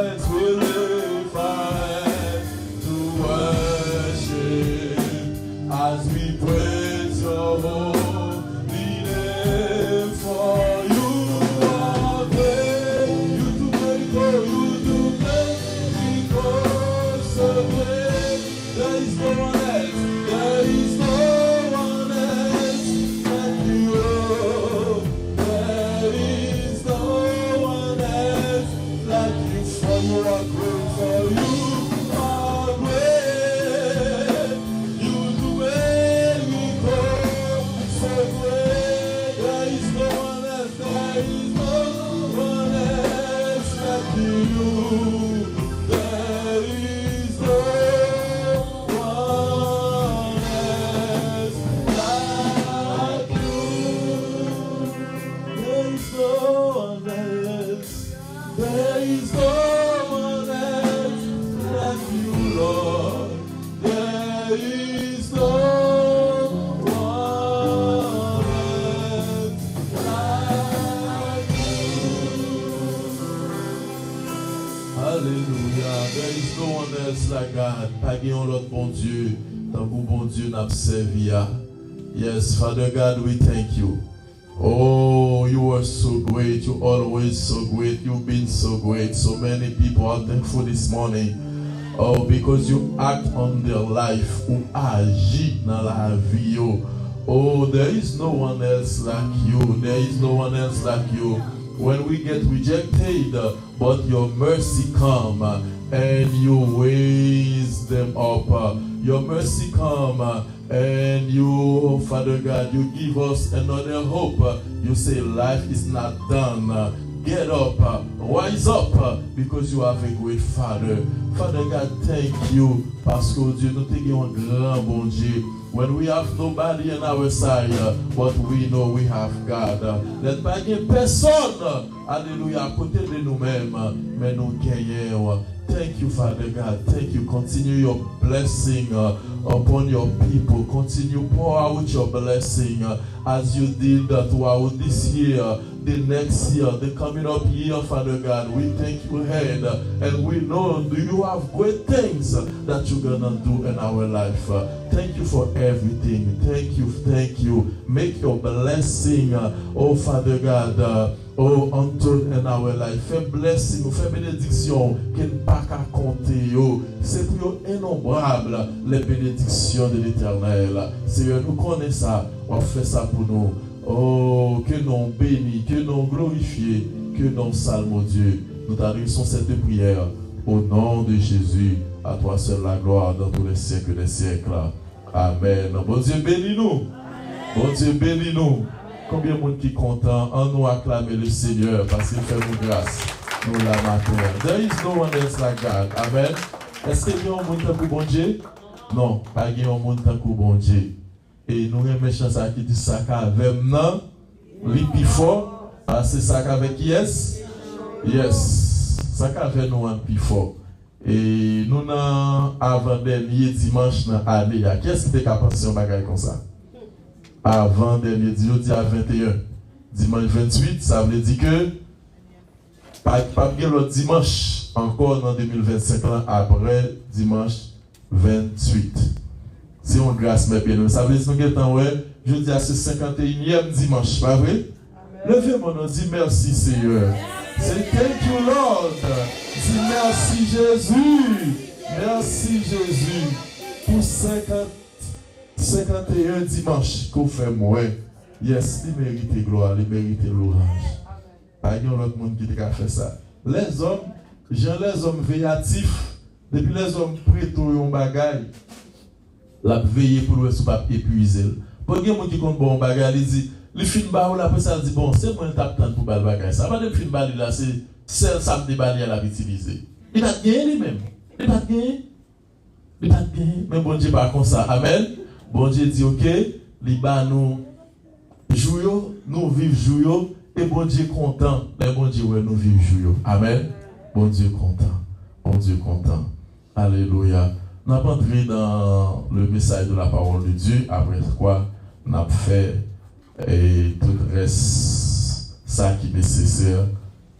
hands we lift our hands to worship as we praise your holy name. For you are great, you do miracles, you do miracles so great. There is no one else, there is no one else like you. There is no one else like you. For you are great, for you are great. You do miracles so great. There is no one else, there is no one else like you. There is no one else like you. There is no one else. There is no one else like you, Lord. There is no one else like you. Alléluia. There is no one else like God. Pas qu'il y ait un autre bon Dieu. Tant que bon Dieu n'a pas servi. Yes, Father God, we thank you. Oh, you are so great. You're always so great. You've been so great. So many people are thankful this morning. Oh, because you act on their life. Ou agis dans la vie. Oh, there is no one else like you. There is no one else like you. When we get rejected, but your mercy come and you raise them up. Your mercy come and you, Father God, you give us another hope. You say life is not done. Get up, rise up, because you have a great Father. Father God, thank you, parce que Dieu nous te un grand bon Dieu. When we have nobody on our side, but we know we have God. Let pas qu'il personne, alléluia, à côté de nous-mêmes, mais nous gagnons. Thank you, Father God. Thank you. Continue your blessing upon your people. Continue pour out your blessing as you did throughout this year, the next year, the coming up year, Father God. We thank you ahead, and we know you have great things that you're gonna do in our life. Thank you for everything. Thank you. Thank you. Make your blessing, oh Father God, oh untold in our life. Fais blessing, fais bénédiction qui ne pas qu'à compter. C'est pour innombrable les bénédictions de l'Éternel. Seigneur, nous connaissons ça. On fait ça pour nous. Oh, que nous bénis, que nous glorifions, que nous salmons Dieu. Nous t'adressons cette prière au nom de Jésus. À toi seul la gloire dans tous les siècles des siècles. Amen. Bon Dieu, bénis-nous. Bon Dieu, bénis-nous. Combien de monde qui est content en nous acclamer le Seigneur parce qu'il fait nous grâce. Nous la matin. There is no one else like God. Amen. Est-ce qu'il y a un monde tant que bon Dieu? Non, pas qu'il y a un monde tant que bon Dieu. Et nous avons méchant ça qui dit ça qu'avec non, plus fort. C'est ça qu'avec yes? Yes. Ça qu'avec nous un plus fort. Et nous avons avant-dernier dimanche dans l'année. Qu'est-ce qui était capable de faire un bagage comme ça? Avant-dernier dimanche à 21. Dimanche 28, ça veut dire que pas le dimanche encore dans 2025 après dimanche 28. C'est une grâce, mes bien. Ça veut dire que je dis à ce 51e dimanche, pas vrai? Levez-moi, nous dis merci, Seigneur. C'est thank you, Lord. Dis merci, Jésus. Merci, Jésus, pour 51 dimanches qu'on fait moi. Yes, il mérite gloire, il mérite l'orange. Pas de l'autre monde qui a fait ça. Les hommes, les hommes véatifs, depuis les hommes prêts au bagaille, la veiller pour le pas épuiser. Pour quelqu'un qui compte bon bagaille, il dit, le film barou là après ça dit bon, c'est moi qui tape tant pour bal bagaille. Ça va le film barou là, c'est celle ça me déballer à la utiliser. Il va gagner lui-même. Il va gagner. Il va gagner. Mais bon Dieu pas comme ça. Amen. Bon Dieu dit OK, les bas nous jouons, nous vivons jouons et bon Dieu content. Mais bon Dieu ouais, nous vivons jouons. Amen. Bon Dieu content. Bon Dieu content. Alléluia. Nous avons entré dans le message de la parole de Dieu, après quoi nous avons fait et tout le reste ça qui est nécessaire.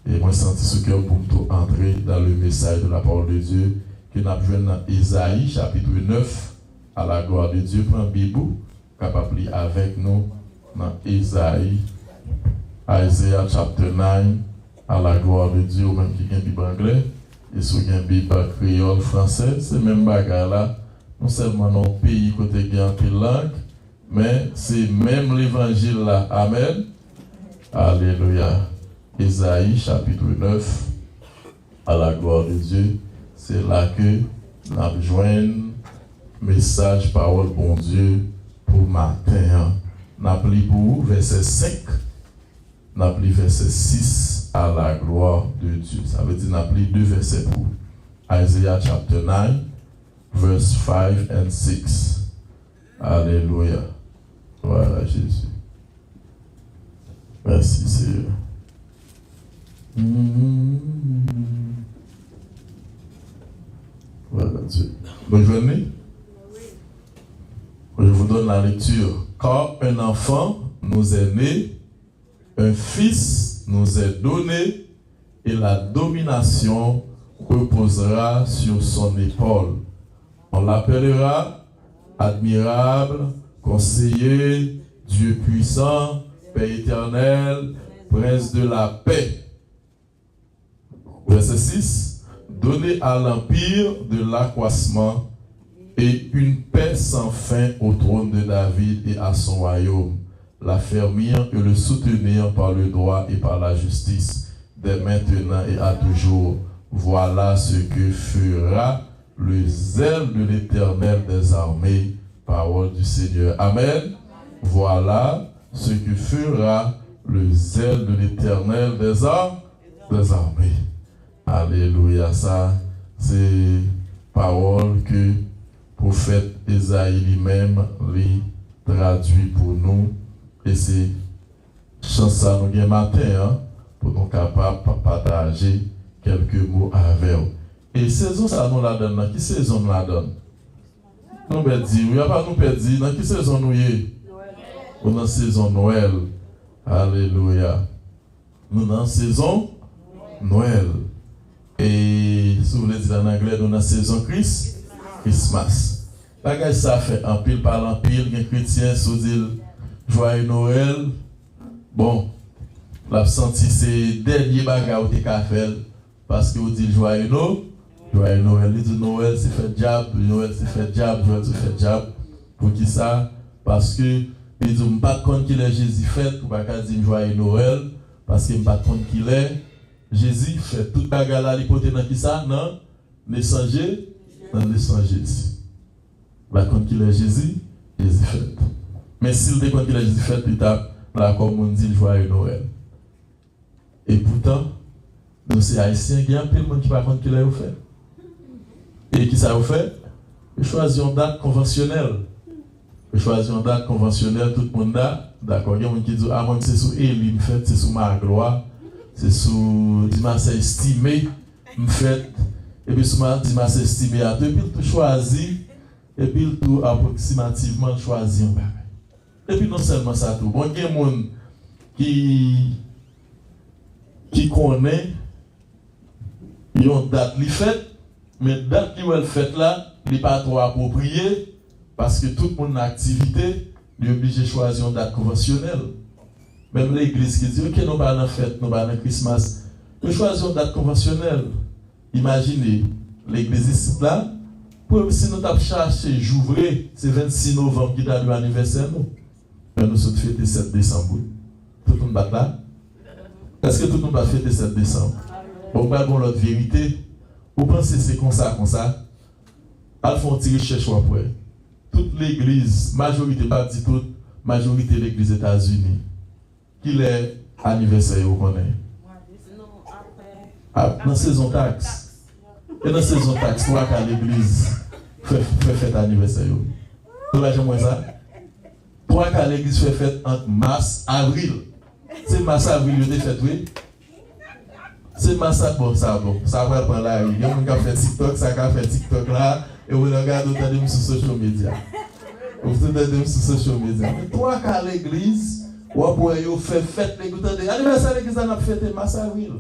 Et moi, je sens ce cœur pour entrer dans le message de la parole de Dieu que nous avons dans Isaïe chapitre 9 à la gloire de Dieu. Prends Bible, capable de lire avec nous dans Isaïe chapter 9 à la gloire de Dieu, même qui a une Bible anglais et sur une Bible créole français, c'est même bagarre là. Non seulement dans le pays côté qui a une langue, mais c'est même l'évangile là. Amen. Alléluia. Isaïe chapitre 9 à la gloire de Dieu. C'est là que nous avons joint message, parole, bon Dieu, pour matin. Nous avons lu pour verset 5, nous avons lu verset 6 à la gloire de Dieu. Ça veut dire nous avons lu 2 versets pour Isaiah chapter 9, verse 5 and 6. Alléluia. Voilà Jésus. Merci Seigneur. Voilà Dieu. Bonne journée. Je vous donne la lecture. Car un enfant nous est né, un fils nous est donné, et la domination reposera sur son épaule. On l'appellera admirable, conseiller, Dieu puissant, Père éternel, prince de la paix. Verset 6. Donner à l'empire de l'accroissement et une paix sans fin au trône de David et à son royaume, l'affermir et le soutenir par le droit et par la justice, dès maintenant et à toujours. Voilà ce que fera le zèle de l'Éternel des armées. Parole du Seigneur. Amen. Voilà ce que fera le zèle de l'Éternel des armées. Alléluia. Ça, c'est parole que prophète Isaïe lui-même les traduit pour nous. Et c'est chance à nous gain matin pour nous capables de partager quelques mots avec vous. Et saison ça nous la donne. Qui saison nous la donne? Nous perdons. Il n'y a pas nous perdre. Dans qui saison nous y? Nous dans la saison Noël. Alléluia. Nous dans la saison Noël. Et si vous voulez dire en anglais, nous dans la saison Christmas. Bagage ça fait en pile par en pile, les chrétiens se disent joyeux Noël. Bon, l'absenti c'est dernier bagage où tu as fait parce que vous dites joyeux Noël. Il dit Noël c'est fait diable, Noël c'est fait diable, Noël c'est fait diable. Pour qui ça? Parce que il dit je ne sais pas quand qu'il est Jésus fait, pour pas dire joyeux Noël, parce que je ne sais pas quand qu'il est. Jésus fait toute bagarre là, l'hypothèse dans qui ça? Non? Naissance Jésus. Bah, quand il est Jésus fait. Mais s'il dit quand il est Jésus fait, plus tard, là, comme on dit, joyeux Noël. Et pourtant, nous, c'est haïtiens, il y a un peu de monde qui ne sait pas qu'il est fait. Et qui ça vous fait? Vous choisissez une date conventionnelle. Tout le monde a, d'accord, il y a des gens qui disent, ah, moi, c'est sous Élie, c'est sous ma gloire. C'est sous dimanche estimé, fait, et puis sous dimanche estimé à deux, puis tout choisi, et puis tout approximativement choisi. Et puis non seulement ça tout, bon, il y a des gens qui connaissent, ils ont date li fait, mais date qui est faite là, il n'est pas trop approprié, parce que tout le monde a activité, il est obligé de choisir une date conventionnelle. Même l'église qui dit, ok, nous allons dans fête, nous allons dans Christmas. Nous choisissons une date conventionnelle. Imaginez, l'église ici là, si nous avons cherché j'ouvrais, c'est 26 novembre qui est l'anniversaire, nous. Nous sommes fêtés 7 décembre. Tout le monde bat là? Est-ce que tout le monde va fêter 7 décembre? On va voir l'autre vérité. Vous pensez que c'est comme ça? Elles font tirer chercher après. Toute l'église, majorité, pas dit toute, majorité de l'église des États-Unis. Qu'il est anniversaire, vous connaissez? Dans la saison taxe. Et dans la saison taxe, toi, à l'église, fait fête anniversaire. Vous voyez ça? Toi, à l'église, fait fête entre mars et avril. C'est mars et avril, vous avez fait, oui? C'est mars et bon, ça va prendre la rue. Il y a des gens qui fait TikTok, ça a fait TikTok là, et vous regardez autant sur social media. Vous regardez sur social media. Mais toi, à l'église, ou après, vous faites fête, vous avez anniversaire à l'église, on a fêté mars avril.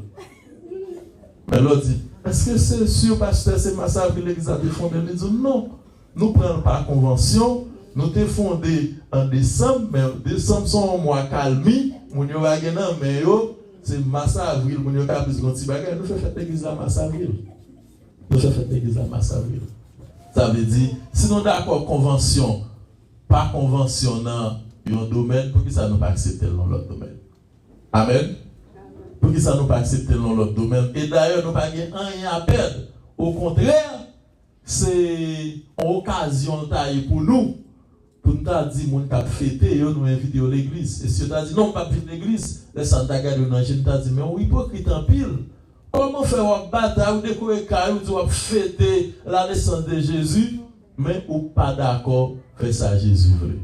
Mais l'autre dit, est-ce que c'est sûr, pasteur, c'est Massavril l'église a été fondée? Il dit non. Nous prenons pas convention. Nous t'es fondé en décembre, mais décembre sont un mois calmi. Mon yo va gagner mais yo c'est Massavril, mon yo capable de petit bagage. Nous fait fête l'église à Massavril. Nous fait fête l'église à Massavril. Ça veut dire si nous d'accord convention, pas convention dans un domaine, pour que ça nous pas accepter dans l'autre domaine. Amen. Pour que ça nous pas accepter dans l'autre domaine. Et d'ailleurs nous pas gagner rien à perdre. Au contraire, c'est une occasion taille pour nous. Pour nous dire, mon cap fêté, nous inviter à l'église. Et si tu as dit non, pas vite l'église, laisse ça t'agarder dans le jeune, tu as dit, mais on est hypocrite en pile. Comment faire une bataille ou décorer caillou, tu vas fêter la naissance de Jésus, mais ou pas d'accord, faire ça Jésus vrai.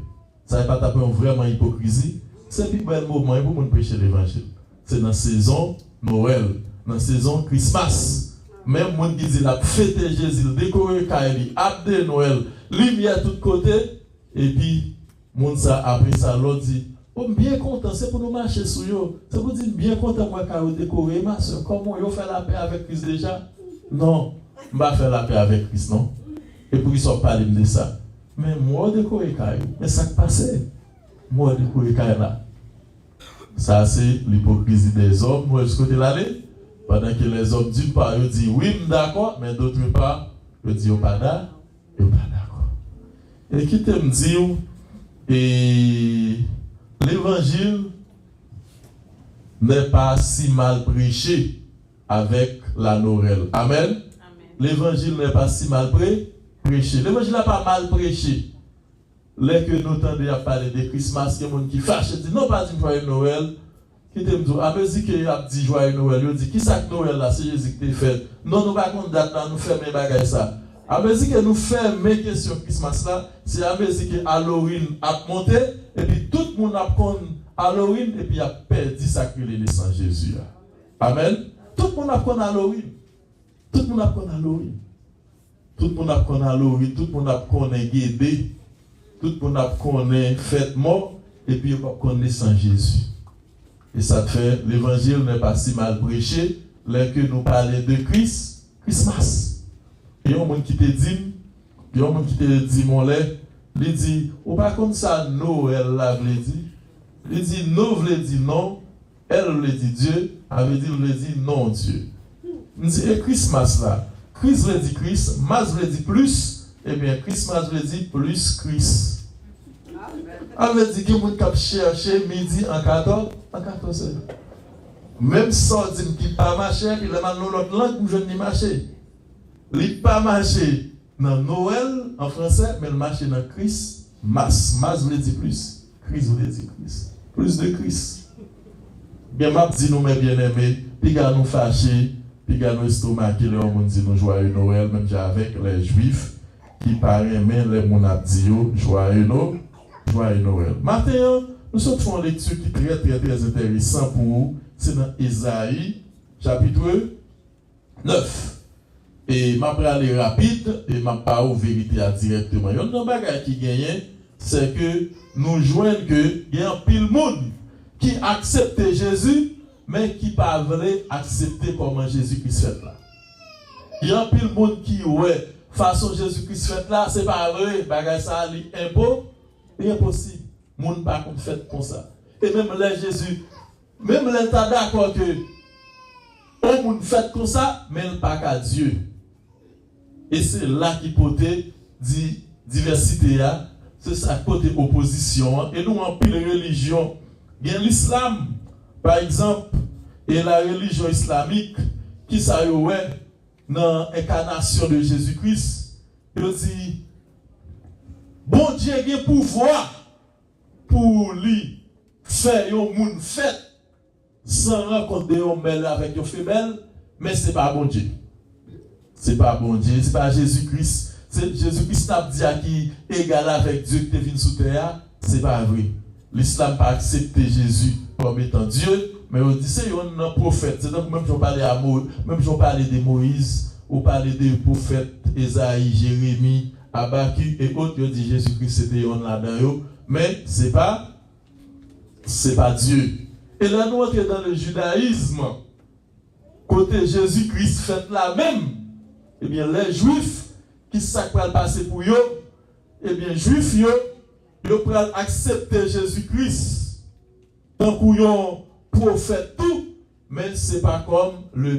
Ça n'est pas taper vraiment hypocrisie. C'est un bel moment pour nous prêcher l'évangile. C'est dans la saison Noël, dans la saison Christmas. Même monde qui dit la fêter Jésus, décorer caillou, abdé Noël, lumière de tous côtés. Et puis, moun ça après ça l'autre dit, oh bien content, c'est pour nous marcher sur yo. C'est pour dire bien content moi quand vous décorez ma soeur. Comment yo fait la paix avec Christ déjà? Non, je vais faire la paix avec Christ non. Et pour qu'ils soient parlé de ça. Mais moi décorer caillou, mais ça qui passe. Moi décorer caillou là. Ça c'est l'hypocrisie des hommes. Moi jusqu'à côté là pendant que les hommes d'une part ils disent oui, d'accord, mais d'autre part ils disent pas d'accord. Et qui t'aime dire, et l'évangile n'est pas si mal prêché avec la Noël. Amen. L'évangile n'est pas si mal prêché. L'évangile n'est pas mal prêché. Là que nous entendons à parler de Christmas, il y a des gens qui fâchent, disent non, pas dire joyeux Noël. Qui t'aime dire, à mesure qu'il a dit joyeux Noël, il dit qui ça que Noël là, c'est Jésus qui t'a fait. Non, nous ne pouvons pas date là, nous faisons mes bagages ça. À mesure que nous faisons mes questions Christmas là, c'est à mesure que Halloween a monté, et puis tout le monde a connu Halloween, et puis a perdu sacré naissance Jésus. Amen. Tout le monde a connu Halloween. Tout le monde a connu Halloween. Tout le monde a connu Halloween. Tout le monde a connu Guédé. Tout le monde a connu fête mort, et puis on a connu naissance Jésus. Et ça fait, l'évangile n'est pas si mal prêché, là que nous parlons de Christmas. Et il y a un monde qui te dit, mon lait, il dit, ou pas comme ça, Noël là, il dit, non, il dit non, elle le dit Dieu, avait dit, il dit non Dieu. Il dit, et Christmas là, Christ le dit Christ, Mas le dit plus, et bien Christmas le dit plus Christ. Avait dit que mon cap chercher midi en 14 heures. Même sans dire qu'il pas marché, puis le maintenant l'autre langue où je ne marcher. Il n'a pas marché dans Noël en français, mais il marche dans Christ. Mas veut dire plus. Christ veut dire Christ. Plus de Christ. Bien, m'a dit nous, mes bien-aimés, puis gars nous fâchés, puis gars nous estomac, qui les hommes dit nous joyeux Noël, même avec les Juifs, qui paraît même les mon dit joyeux Noël. Maintenant, nous sommes fait une lecture qui est très intéressante pour vous. C'est dans Isaïe, chapitre 9. Et je vais aller rapide et je vais pas aux vérités directement. Il y a un bagage qui gagne, c'est que nous joignons que il y a un pile monde qui accepte Jésus, mais qui ne pas accepter comment Jésus-Christ fait là. Il y a un pile monde qui ouais, façon Jésus-Christ fait là, c'est pas vrai, bagage ça est impossible. Monde pas comme fait comme ça. Et même là Jésus, même là t'as d'accord que on monde fait comme ça, mais pas qu'à Dieu. Et c'est là qu'il peut dit diversité, c'est ça qui peut opposition. Et nous, en pile religion, il y a l'islam, par exemple, et la religion islamique, qui ça y est dans l'incarnation de Jésus-Christ, il dit, bon Dieu a un pouvoir pour lui faire un monde fait sans rencontrer un mâle avec une femelle, mais ce n'est pas bon Dieu. C'est pas bon Dieu, c'est pas Jésus-Christ. C'est Jésus-Christ n'a dit qui est égal avec Dieu qui est venu sous terre. C'est pas vrai. L'islam n'a pas accepté Jésus comme étant Dieu, mais on dit c'est un prophète. C'est donc même j'en parlais de Moïse, on parlait des prophètes Esaïe, Jérémie, Habakkuk et autres, on dit Jésus-Christ c'était un là-dedans, mais c'est pas Dieu. Et là nous entrons dans le judaïsme. côté Jésus-Christ fait la même, eh bien, les Juifs, qui ça va passer pour eux, eh bien, Juifs, ils vont accepter Jésus-Christ tant qu'ils prophète tout, mais ce n'est pas comme le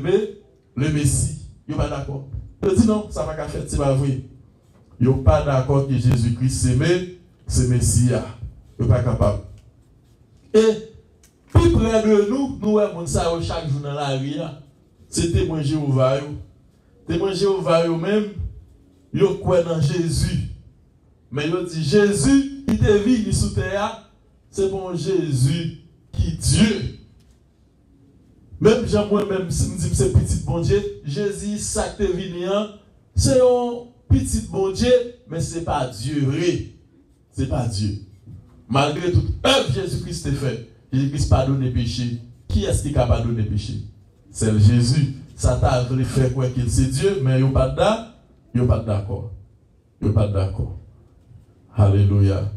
Messie. Ils ne sont pas d'accord. Ils disent non, ça ne va pas faire, c'est pas vrai. Ils ne sont pas d'accord que Jésus-Christ c'est Messie. Ils ne sont pas capables. Et plus près de nous, nous avons ça chaque jour dans la vie. C'est témoin Jéhovah. Témoin Jéhovah même, ils croient dans Jésus. Mais ils disent Jésus qui te venu sous terre, c'est bon Jésus qui Dieu. Même moi-même, si je dis c'est petit bon Dieu, Jésus, ça qui te venu, c'est un petit bon Dieu, mais ce n'est pas Dieu vrai. Ce n'est pas Dieu. Malgré toute œuvre Jésus-Christ a fait, Jésus-Christ n'a pas donné péché. Qui est-ce qui n'a pas donné péché? C'est Jésus. Ça t'a voulu faire quoi qu'il c'est Dieu, mais il n'y a pas d'accord. Il n'y a pas d'accord. Alléluia.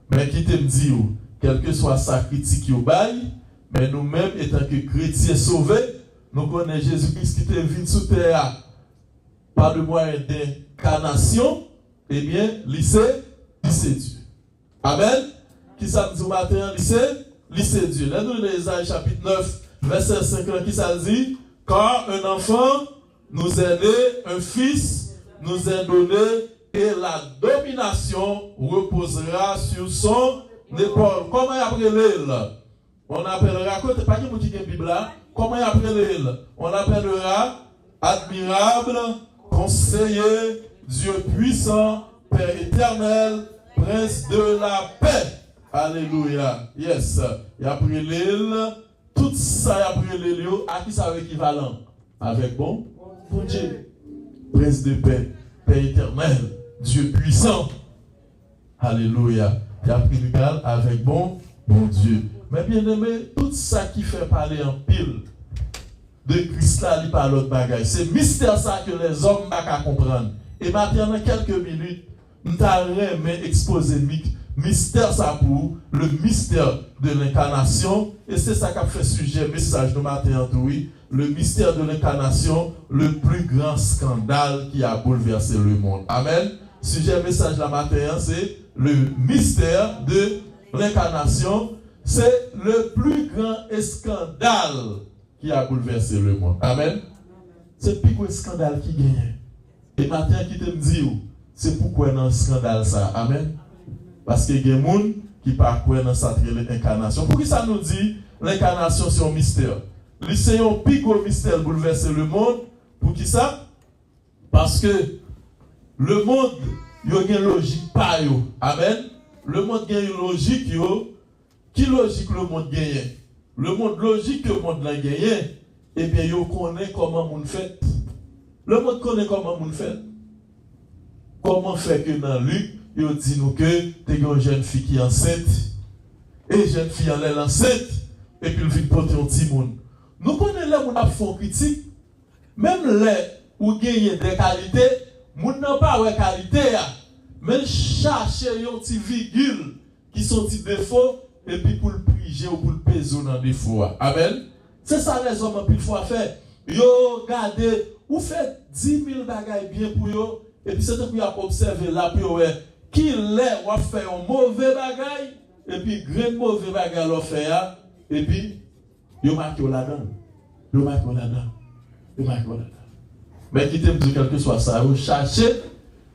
Mais qui te dit, quel que soit sa critique au bail, mais nous-mêmes, étant que chrétiens sauvés, nous connaissons Jésus-Christ qui te venu sous terre par le moyen d'incarnation, eh bien, lycée Dieu. Amen. Qui ça dit au matin, lycée Dieu. Là, nous, Isaïe chapitre 9, verset 5, qui ça dit? Car un enfant nous est né, un fils nous est donné, et la domination reposera sur son épaule. Comment il appelle on appellera, pas qui vous dit que la Bible là, comment il appelle on appellera admirable, conseiller, Dieu puissant, Père éternel, Prince de la paix. Alléluia. Yes. Il a pris l'île. Tout ça, il a pris l'île. À qui ça est équivalent? Avec bon Dieu. Prince de paix, Père éternel, Dieu puissant. Alléluia. Il a pris l'égal avec bon Dieu. Mais bien aimé, tout ça qui fait parler en pile de Christ là, il parle l'autre bagaille. C'est mystère ça que les hommes n'ont pas comprendre. Et maintenant, dans quelques minutes, nous allons exposer mystère ça pour le mystère de l'incarnation. Et c'est ça qui a fait sujet message de matin, oui. Le mystère de l'incarnation, le plus grand scandale qui a bouleversé le monde. Amen. Sujet message la matin, c'est le mystère de l'incarnation. C'est le plus grand scandale qui a bouleversé le monde. Amen. C'est le plus grand scandale qui gagne. Et matin qui te dit, c'est pourquoi dans ce scandale ça. Amen. Parce qu'il y a des gens qui ne parlent pas dans cette incarnation. Pourquoi ça nous dit l'incarnation c'est un mystère? C'est un plus gros mystère bouleverser le monde. Pour qui ça? Parce que le monde, il y a une logique pas yo. Amen. Le monde a une logique yo. Qui logique le monde gagne? Le monde logique que le monde a gagné, eh bien, il connaît comment on fait. Le monde connaît comment on fait. Comment fait que dans Luc, il dit nous que tu as une jeune fille qui est enceinte, et jeune fille elle est enceinte, et puis il vient porter un petit monde. Nous connaissons les gens qui font critique, même les où gagnent des qualités, nous n'avons pas de qualité, mais chercher un petit virgule qui sont des défauts, et puis pour le priger ou pour le peser dans des fois. Amen. C'est ça les hommes ont fois fait. Yo regardez, ou fait 10 000 bagailles bien pour yo, et puis c'est pour y observer là pour qui l'est ou fait un mauvais bagaille, et puis grand mauvais bagaille l'ont fait, et puis yo marque là-dedans. Yo marque là-dedans. Yo marque là-dedans. Mais qui t'aime dire quelque soit ça, vous cherchez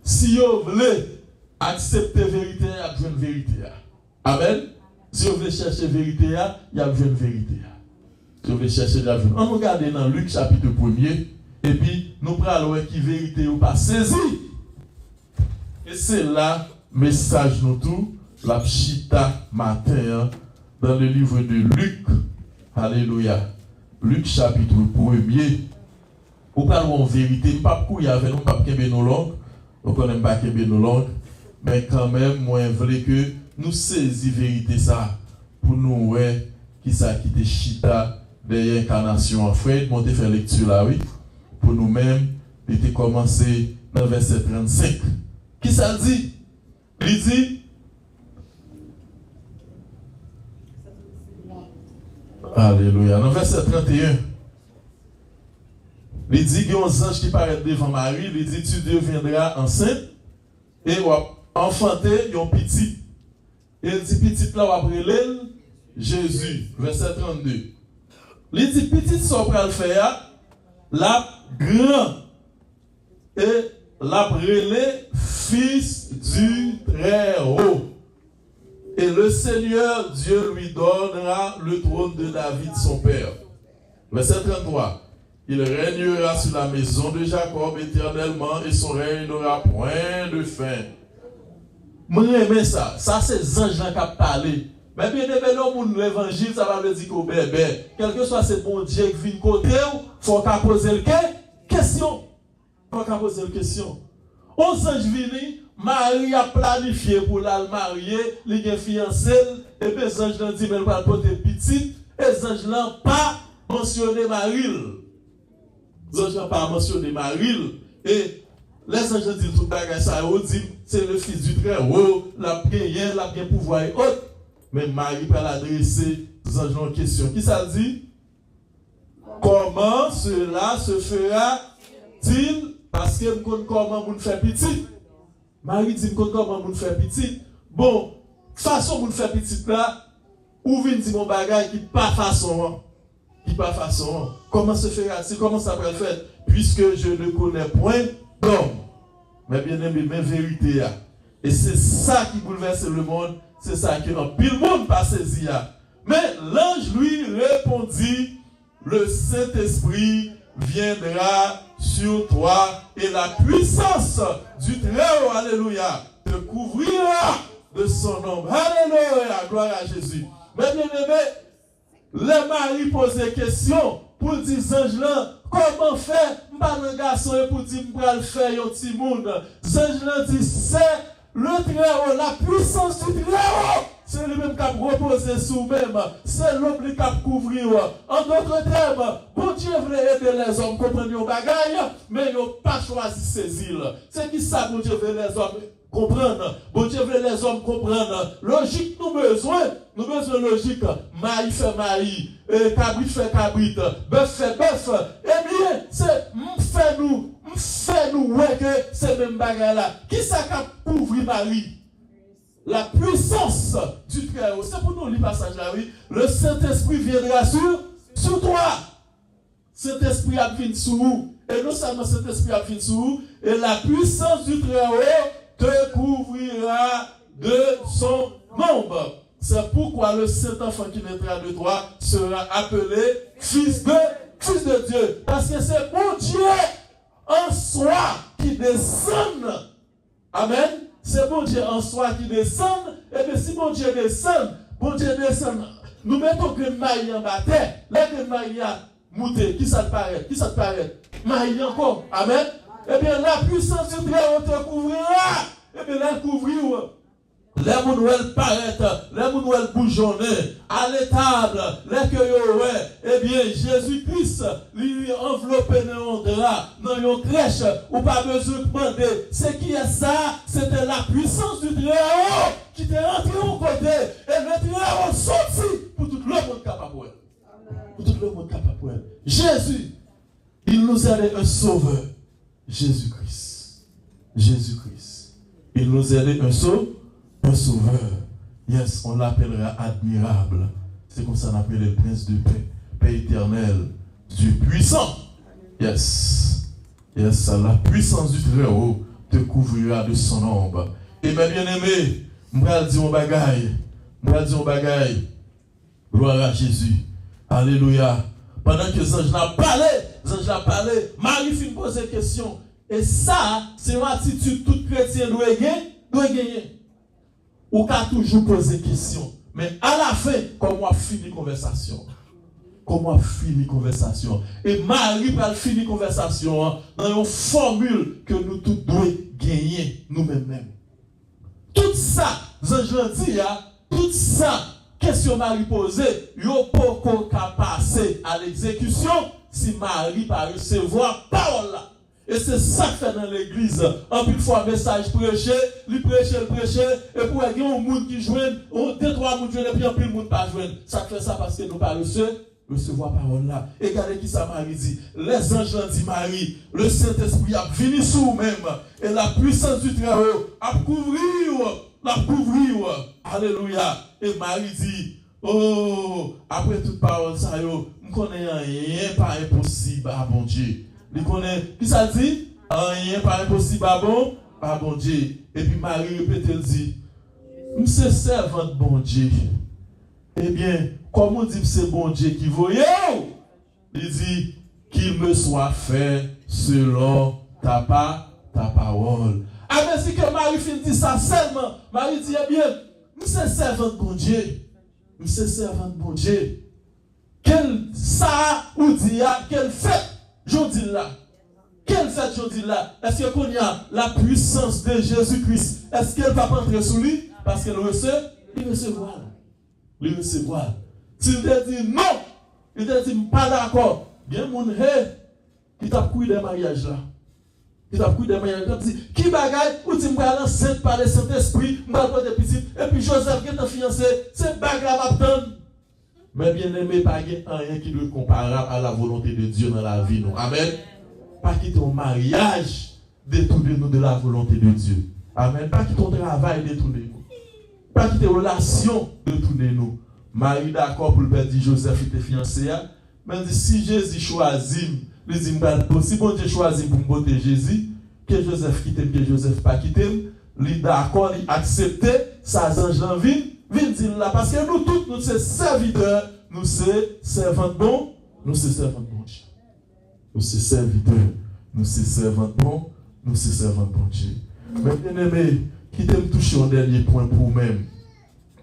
si vous voulez accepter la vérité, il y a besoin de vérité. Amen. Si vous voulez chercher la vérité, il y a besoin de vérité. Si vous voulez chercher la vérité. On regarde dans Luc chapitre 1er, et puis nous prenons qui vérité ou pas saisi. Et c'est là, message nous tout, la pchita matin, dans le livre de Luc. Alléluia. Luc chapitre 1er. Nous parlons en vérité, pas beaucoup, il y avait non pas que nos langues, nous connaissons pas que nos langues, mais quand même, moi, je voulais que nous saisissions vérité ça, pour nous, ouais, qui ça qui te chita des incarnations en fait, monter faire lecture là, oui, pour nous-mêmes, et te commencer dans le verset 35. Qui ça dit? Il dit, Alléluia, dans le verset 31. Il dit qu'il y a un ange qui paraît devant Marie, il dit tu deviendras enceinte et enfanter un petit. Et il dit petit là après l'elle Jésus, verset 32. Il dit petit ça pour le faire la grand et la brûlé fils du Très-Haut. Et le Seigneur Dieu lui donnera le trône de David son père. Verset 33. Il régnera sur la maison de Jacob éternellement et son règne n'aura point de fin. Moi j'aime ça. Ça c'est les anges qui ont parlé. Mais bien aimé l'homme l'évangile, ça va le dire qu'au bébé, quel que soit ce bon Dieu qui vient côté, il faut qu'on pose le question. Il faut qu'on pose la question. On ange vini, Marie a planifié pour la marier, il a fiancé, et puis les anges l'ont dit, mais elle va porter petite, et les anges n'ont pas mentionné Marie. Les anges n'ont pas mentionné Marie, et les anges disent tout bagage ça, c'est le fils du Très-Haut, la bien, la bien pouvoir et autres. Mais Marie peut l'adresser aux anges en question. Qui ça dit? Comment cela se fera-t-il? Parce que nous connaissons comment vous faire petit. Marie dit comment vous faire petit. Bon, façon vous faire petit là, ou vient dire mon bagage qui pas façon. Qui pas façon. Comment se fera-t-il? Comment ça peut le faire? Puisque je ne connais point d'homme. Mais bien aimé, mais vérité. Et c'est ça qui bouleverse le monde. C'est ça que pile monde pas saisi. Mais l'ange lui répondit, le Saint-Esprit viendra sur toi et la puissance du Très-Haut, alléluia, te couvrira de son ombre. Alléluia, gloire à Jésus. Mais bien aimé, les maris posent des questions pour dire ange là, comment faire, pas un garçon et pour dire m'pa le faire un petit monde. Ange là dit c'est le Très-Haut, la puissance du Très-Haut, c'est lui-même qui a reposé sur même. C'est l'homme qui a couvrir. En d'autres termes, bon Dieu voulait aider les hommes à comprendre les bagailles, mais ils n'ont pas choisi ces îles. C'est qui ça, bon Dieu veut les hommes comprendre. Bon Dieu veut les hommes comprendre. Logique, nous besoin logique. Maï fait maï, cabrit fait cabrit, bœuf fait bœuf. Eh bien, c'est fait-nous, ouais, que c'est même bagarre là. Qui ça qui a couvert Marie? La puissance du Très-Haut. C'est pour nous le passage là, oui. Le Saint-Esprit viendra sur toi. Saint-Esprit a fini sur vous. Et non seulement Saint-Esprit a fini sur vous, et la puissance du Très-Haut te couvrira de son ombre. C'est pourquoi le Saint-Enfant qui naîtra de toi sera appelé fils de Dieu. Parce que c'est bon Dieu en soi qui descend. Amen. C'est bon Dieu en soi qui descend. Et bien si bon Dieu descend, nous mettons que maille en bataille. Là que maille a monté, qui ça te paraît? Maille encore. Amen. Et bien la puissance du Très-Haut te couvrira. Et bien là couvrir. Les mounouelles paraître, les mounouelles bougeonner, à l'étable, les cueillots, eh bien, Jésus-Christ, lui enveloppé dans un drap, dans une crèche, ou pas besoin de demander. C'est qui est ça? C'était la puissance du Très-Haut qui t'est rentré au côté, et le Très-Haut sorti pour tout le monde capable. Pour tout le monde capable. Jésus, il nous a aidé un sauveur. Jésus-Christ. Il nous a aidé un sauveur. Yes, on l'appellera admirable. C'est comme ça qu'on appelle le prince de paix. Paix éternelle. Dieu puissant. Yes, la puissance du Très-Haut te couvrira de son ombre. Et mes bien-aimés, je vais dire un bagaille. Gloire à Jésus. Alléluia. Pendant que les anges l'ont parlé, Marie fit poser question. Et ça, c'est une attitude toute chrétienne doit gagner. Ou qu'à toujours poser question. Mais à la fin, comment finir conversation? Et Marie va finir conversation dans une formule que nous tous devons gagner nous-mêmes. Tout ça, je dis, tout ça, question Marie posée, il n'y a pas passer à l'exécution si Marie va recevoir parole là. Et c'est ça que fait dans l'église. En plus, fois message prêché, lui prêcher, et pour qu'il y ait un monde qui joue, deux, trois monde joue, et puis en plus, le monde pas jouer. Ça fait ça parce que nous pas reçu recevoir parole là. Et regardez qui ça Marie dit. Les anges l'ont dit Marie, le Saint-Esprit a fini sur vous-même. Et la puissance du Très-Haut a couvrir. Alléluia. Et Marie dit, oh, après toute parole ça, yo, je connais rien pas impossible à bon Dieu. Il connaît, qui ça dit? Rien pas impossible à bon Dieu. Et puis Marie répète, elle dit, je suis servant de bon Dieu. Eh bien, comme on dit que c'est bon Dieu qui voyait, il dit qu'il me soit fait selon ta parole. Ah, mais si que Marie dit ça seulement, Marie dit, eh bien, je suis servant de bon Dieu. Je suis servant de bon Dieu. Quel ça ou dit, quelle fête, je dis là. Quelle fête, je dis là. Est-ce qu'on y a la puissance de Jésus-Christ? Est-ce qu'elle va pas entrer sous lui? Parce qu'elle recevra. Il recevoir. S'il te dit non, il te dit pas d'accord. Bien mon qui t'a couillé des mariages là. Qui t'a couillé des mariages là. Qui bagaille ou tu me lancer par le Saint-Esprit, me parle de petit et puis Joseph qui t'a fiancé, c'est bagarre m'attend. Mais bien aimé, pas rien qui doit comparable à la volonté de Dieu dans la vie nous. Amen. Pas quitter ton mariage détourner nous de la volonté de Dieu. Amen. Pas quitter ton travail détourner nous. Pas quitter relation détourner nous. Marie d'accord pour le père dit Joseph était fiancé. Mais dit si Jésus choisit, il dit si bon Dieu choisit pour me botter Jésus, que Joseph quitte, que Joseph pas quitte, il d'accord, il accepte, ça ange dans vie, dire là parce que nous tous nous sommes serviteurs, nous sommes servants de bon, nous sommes servants de bon Dieu. Nous sommes serviteurs, nous sommes servants de bon, nous sommes servants de bon Dieu. Mais bien aimé, qui t'aime toucher un dernier point pour vous-même.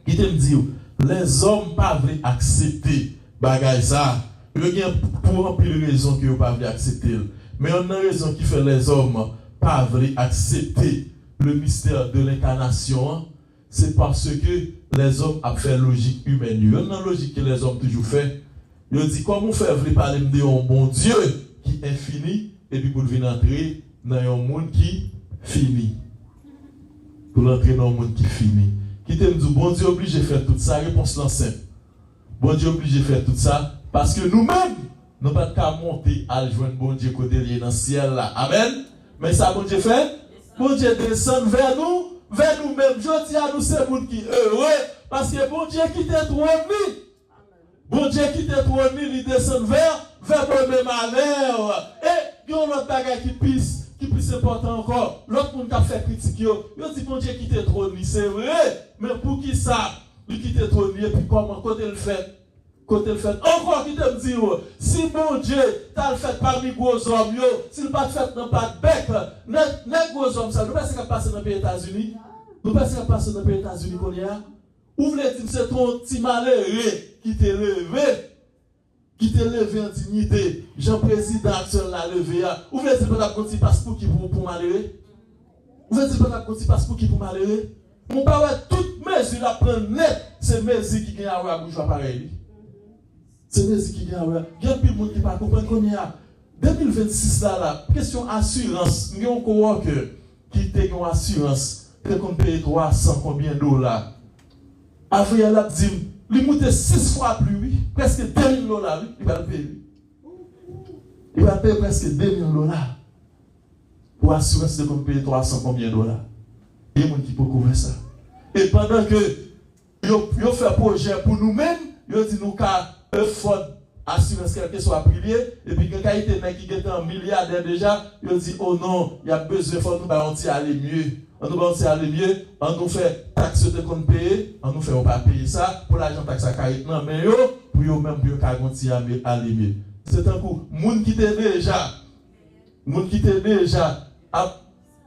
Qui t'aime dire, les hommes pas veulent accepter bagay ça. Il y a pour remplir les raisons que vous pas veulent accepter. Mais on a une raison qui fait les hommes pas veulent accepter le mystère de l'incarnation. C'est parce que les hommes ont fait logique humaine. Il y a une logique que les hommes toujours fait. Ils disent comment faire veut parler de un bon Dieu qui est infini et puis pour venir entrer dans un monde qui finit. Pour entrer dans un monde qui finit. Qui te dit, bon Dieu obligé de faire tout ça, réponse là simple. Bon Dieu obligé de faire tout ça, parce que nous-mêmes, nous ne pouvons pas monter à joindre bon Dieu côté lié dans le ciel là. Amen. Mais ça, bon Dieu fait, bon Dieu descend vers nous-mêmes. Je dis à nous, c'est le monde qui est heureux, parce que bon Dieu qui t'est trôné. Bon Dieu qui t'est trôné, il descend vers nous-mêmes à l'air. Et il y a un autre bagage qui pisse. Qui plus important encore, l'autre monde qui a fait critique, il dit bon Dieu qui t'est trôné, c'est vrai, mais pour qui ça, lui qui t'est trôné, et puis comment, côté le fait, encore qui te dit, si bon Dieu t'a le fait parmi gros hommes, s'il pas fait dans pas de bec, les gros hommes, ça, nous pensons qu'à passer dans les États-Unis, nous pensons qu'à passer dans les États-Unis qu'on y a, ou voulez dire c'est ton petit malheureux qui t'est levé en dignité, Jean-Président actuel l'a levé. Vous voulez dire que vous avez un petit passeport qui pour malheureux? Vous voulez dire que vous avez un petit passeport qui pour malheureux? Mon père, toute mesure à prendre net, c'est mesure qui gagne à bourgeois pareil. C'est mesure qui gagne à bourgeois. Il y a plus de monde qui ne comprend pas qu'on y a. 2026 là, question assurance. Nous avons un coworker qui a une assurance, qui a payé 300 combien de dollars. Après, elle a dit, il monte 6 fois plus, presque $2 000, il va le payer. Il va payer presque $2 000 pour assurance de qu'on paye 300 combien de dollars. Il y a des gens qui peuvent couvrir ça. Et pendant que ils fait projet pour nous-mêmes, ils disent nous qu'à effort assurance quelque soit privé, et puis quand il était qui était un milliardaire déjà, ils disent oh non, il y a besoin de nous aller mieux. On nous aller mieux, on nous fait taxe de compte payer, on nous fait on pas payer ça pour l'argent taxe à carré non mais yo pour yo même pour garantir aller mieux. C'est un coup monde qui était déjà à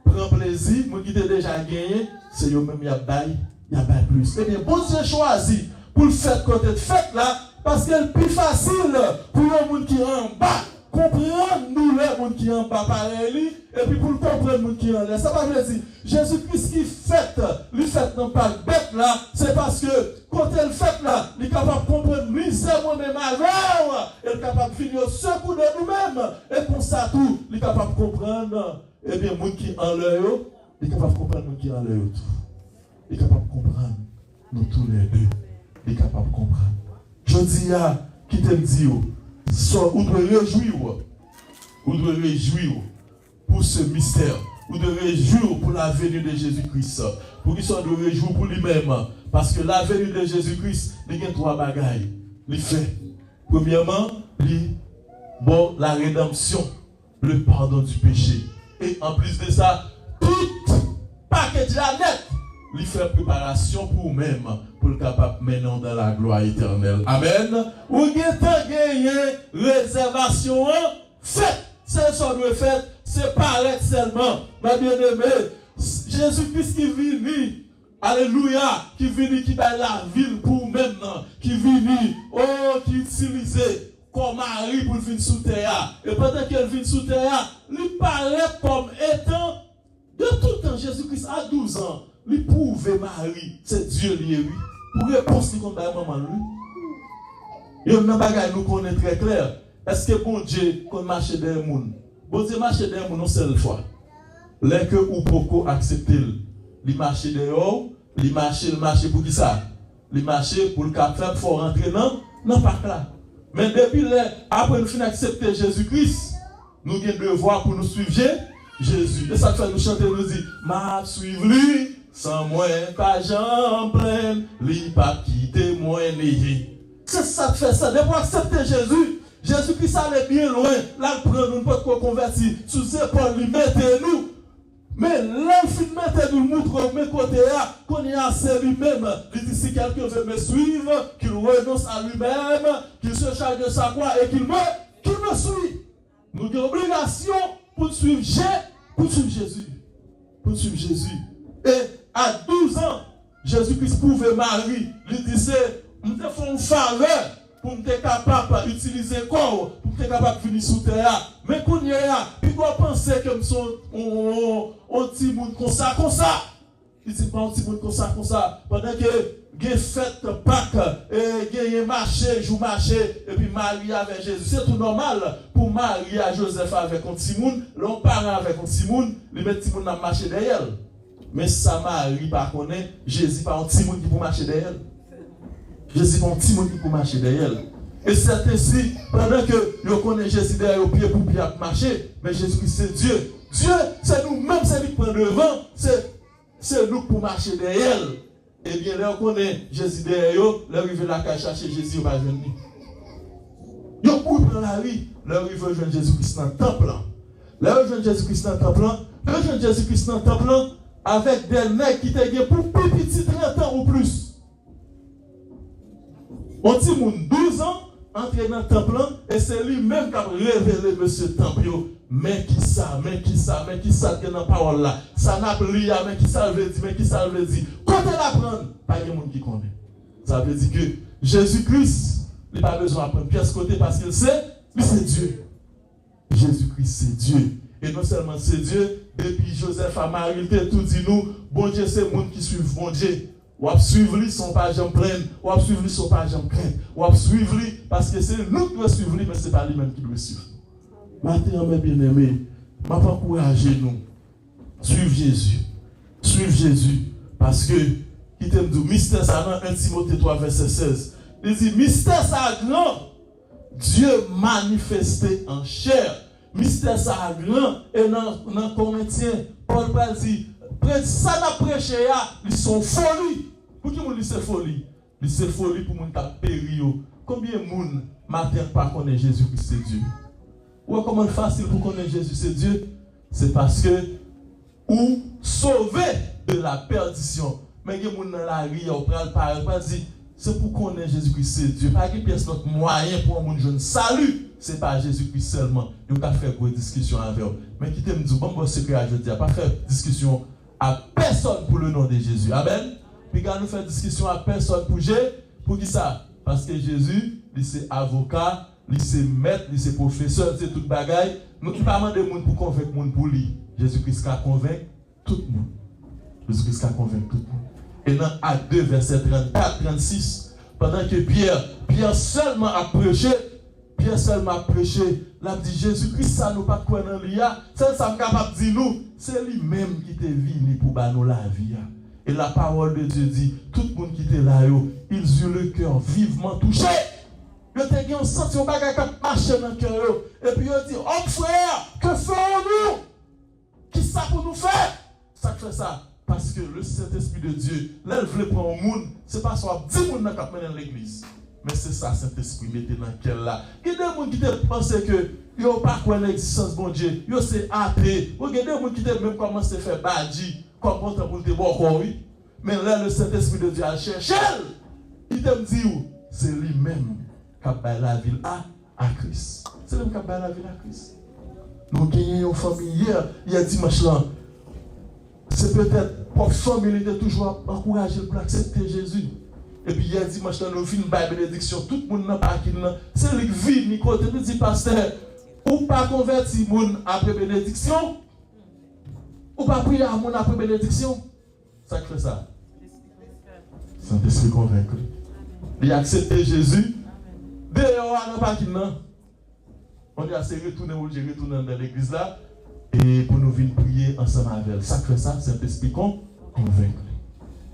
prendre plaisir, monde qui était déjà gagné, c'est yo même y a bail plus. Eh bien bon Dieu choisi pour le faire côté de fête là parce que c'est plus facile pour les monde qui en bas comprendre nous les monde qui en bas pareil et puis pour le comprendre les monde qui en l'air. Ça va veut dire Jésus-Christ qui fait, lui fait non pas bête là, c'est parce que quand elle fait là, il est capable de comprendre lui c'est moi-même alors, il est capable de finir au secours de nous-mêmes et pour ça tout, il est capable de comprendre et bien monde qui en l'air, il est capable de comprendre monde qui en l'air tout. Il est capable de comprendre nous tous les deux. Il est capable de comprendre. Je dis à qui te dit, ou de réjouir, pour ce mystère, ou de réjouir pour la venue de Jésus-Christ, pour qu'il soit de réjouir pour lui-même, parce que la venue de Jésus-Christ, il y a 3 bagailles. Il fait, premièrement, la rédemption, le pardon du péché. Et en plus de ça, tout paquet de la net, il fait préparation pour vous-même, pour le capable maintenant dans la gloire éternelle. Amen. Ou gagné réservation, faites, c'est ça que fait, c'est paraître seulement. Ma bien-aimée, Jésus-Christ qui vient, alléluia, qui vient, qui bat la ville pour maintenant, qui vient, qui utilise comme mari pour venir sous terre. Et pendant qu'elle vient sous terre, lui paraît comme étant, de tout temps, Jésus-Christ a 12 ans, lui pouvait Marie, c'est Dieu lui. Pour répondre si qu'on a maman lui. Et on a bagay nous connaît très clair. Est-ce que bon Dieu qu'on marche derrière le monde? Bon Dieu marche derrière le monde une seule fois. Là que ou beaucoup accepter, il marche dehors, il marche pour qui ça? Il marche pour le cap faire pour rentrer non pas là. Mais depuis là, après nous finir accepter Jésus-Christ, nous avons un devoir pour nous suivre Jésus. Et ça fait nous chanter, nous dit, m'a suivre lui, sans moi, pas j'en pleine, lui pas quitter moi né. C'est ça que fait ça. Depuis accepter Jésus, Jésus-Christ allait bien loin. Là, il prend nous pas de convertir. Sous ses épaules, lui mettez nous. Mais là, il fait mettre nous montre mes côtés, qu'on est assez lui-même. Il dit, si quelqu'un veut me suivre, qu'il renonce à lui-même, qu'il se charge de sa croix et qu'il me suit. Nous avons obligation pour suivre Jésus. Pour suivre Jésus. Et à 12 ans, Jésus-Christ pouvait Marie. Il disait, nous te faisons une faveur pour être capable d'utiliser le corps, pour être capable de venir sous terre. Mais quand il y a, il doit penser que nous sommes un petit monde comme ça. Il dit pas un petit monde comme ça. Pendant que il y a fête Pâques, il y a marché, jour marché, et puis Marie avec Jésus. C'est tout normal pour Marie et Joseph avec un petit monde, l'on parent avec un petit monde, les petits monde n'a marché derrière. Mais ça Marie par contre, Jésus pas un petit monde qui peut marcher derrière. Jésus pas un petit monde qui peut marcher derrière. Et c'est ainsi, pendant que nous connaissons Jésus derrière au pied pour bien marcher, mais Jésus-Christ c'est Dieu. Dieu, c'est nous-mêmes, c'est lui qui prend devant, c'est nous pour marcher derrière. Et bien là, on connaît Jésus derrière, là, il veut la cache chercher Jésus, il va venir. Il prend la vie, là, il veut joindre Jésus-Christ dans le temple. Là, il veut joindre Jésus-Christ dans le temple. Là, il veut joindre Jésus-Christ dans le temple avec des mecs qui te pour plus petit 30 ans ou plus. On dit, 12 ans, entrer dans le temple, et c'est lui-même qui a révélé monsieur temple. Mais qui ça qui est dans la parole là. Ça n'a pas lié, mais qui ça veut dire. Quand elle apprend, pas de monde qui connaît. Ça veut dire que Jésus-Christ, il n'a pas besoin d'apprendre pièce côté parce qu'il sait, lui c'est Dieu. Jésus-Christ c'est Dieu. Et non seulement c'est Dieu, depuis Joseph à Marie, il t'a tout dit nous, bon Dieu c'est le monde qui suit bon Dieu. Ou à suivre lui son pas jambe pleine, ou à suivre lui son pas jambe crainte, ou à suivre lui parce que c'est nous qui doit suivre lui, mais ce n'est pas lui-même qui doit suivre. Maintenant, mes bien-aimés, je vais encourager nous. Suivre Jésus. Suivre Jésus. Parce que, il t'aime dit, mystère ça dans 1 Timothée 3, verset 16. Il dit, mystère ça grand, Dieu manifesté en chair. Mystère ça grand, et dans Corinthiens, Paul dit, ça n'a prêché, ils sont folie. Pour qui on dit c'est folie? C'est folie pour mon tas pério. Combien de monde matin pas connaît Jésus-Christ c'est Dieu? Ou comment facile pour connaître Jésus c'est Dieu? C'est parce que ou sauver de la perdition. Mais il y a des gens dans la rue, on parle, dire c'est pour connaître Jésus-Christ c'est Dieu. Pas qu'il y ait notre moyen pour un jeune salut. C'est pas Jésus-Christ seulement. Il n'y a pas faire une discussion avec eux. Mais qui t'aime dire, bon secret, je dis, pas faire discussion à personne pour le nom de Jésus. Amen. Puis quand nous faisons discussion à personne pour qui ça? Parce que Jésus, il c'est avocat, il c'est maître, il c'est professeur, c'est toute bagaille. Nous ne pouvons pas demander monde pour convaincre le monde pour lui. Jésus-Christ a convaincu tout le monde. Jésus-Christ a convaincu tout le monde. Et dans Acte 2, verset 34-36, pendant que Pierre seulement a prêché, là dit Jésus-Christ, ça nous pas quoi dans l'IA, ça nous capable de dire nous, c'est lui-même qui t'est venu pour nous la vie. Et la parole de Dieu dit, tout le monde qui était là, ils eurent le cœur vivement touché. Yo te gen senti un bagage qui marche dans le cœur. Et puis yo dit, oh frère, que faisons-nous? Qui ça pour nous faire? Ça fait ça. Parce que le Saint-Esprit de Dieu, là, il veut prendre au monde, c'est pas soit 10 personnes qui sont dans l'église. Mais c'est ça, Saint-Esprit, mettez dans quel là. Il y a des gens qui pensent que ils n'ont pas quoi l'existence de Dieu. Ils sont athées. Il y a des gens qui même commencé à faire badji, comme on t'a pour te voir, oui. Mais là, le Saint-Esprit de Dieu a cherché. Il te dit, c'est lui-même qui a bâti la ville à Christ. C'est lui-même qui a bâti la ville à Christ. Nous gagnons une famille hier, il y a dimanche là. C'est peut-être pour la famille qui est toujours encouragée pour accepter Jésus. Et puis il y a dimanche là, nous finissons par bénédiction. Tout le monde n'a pas qui c'est lui qui vit, Nico, tu dis, pasteur, ou pas convertir le monde après bénédiction, ou pas prier à monde après bénédiction. Ça fait ça. Saint-Esprit convaincu. Il a accepté Jésus. D'ailleurs, on n'a pas qui on dit à se retourner dans l'église là et pour nous venir prier ensemble avec elle. Ça fait ça, Saint-Esprit convaincu.